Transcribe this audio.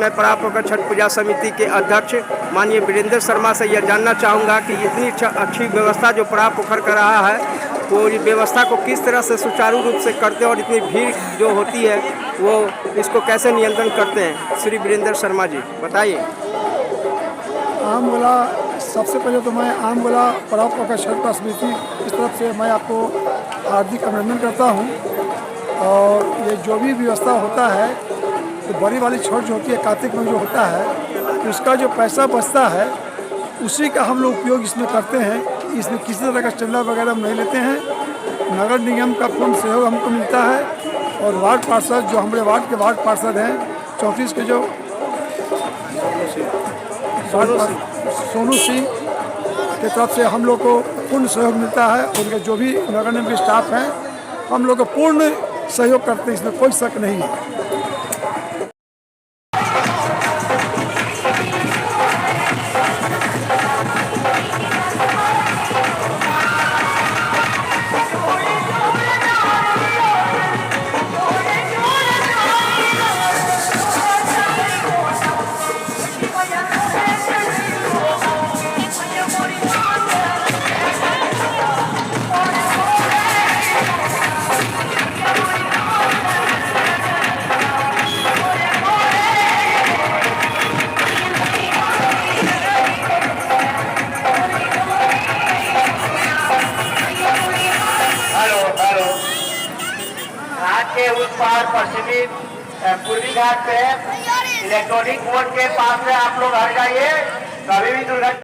मैं पराब पोखर छठ पूजा समिति के अध्यक्ष माननीय वीरेंद्र शर्मा से यह जानना चाहूँगा कि इतनी अच्छी व्यवस्था जो पराब पोखर कर रहा है, वो व्यवस्था को किस तरह से सुचारू रूप से करते हैं और इतनी भीड़ जो होती है वो इसको कैसे नियंत्रण करते हैं। श्री वीरेंद्र शर्मा जी बताइए। आम गोला, सबसे पहले तो मैं आम गोला पराब पोखर छठ पूजा समिति इस तरफ से मैं आपको हार्दिक अभिनंदन करता हूँ। और ये जो भी व्यवस्था होता है, तो बड़ी वाली छठ जो होती है कार्तिक में जो होता है, उसका जो पैसा बचता है उसी का हम लोग उपयोग इसमें करते हैं। इसमें किसी तरह का चंदा वगैरह हम नहीं लेते हैं। नगर निगम का पूर्ण सहयोग हमको मिलता है और वार्ड पार्षद जो हमारे वार्ड के वार्ड पार्षद हैं 34 के जो सोनू सिंह के तरफ से हम लोग को पूर्ण सहयोग मिलता है। उनके जो भी नगर निगम के स्टाफ हैं हम लोग को पूर्ण सहयोग करते हैं, इसमें कोई शक नहीं है। घाट के उस पार पश्चिमी पूर्वी घाट पे इलेक्ट्रॉनिक बोर्ड के पास से आप लोग हट जाइए। कभी भी दुर्घटना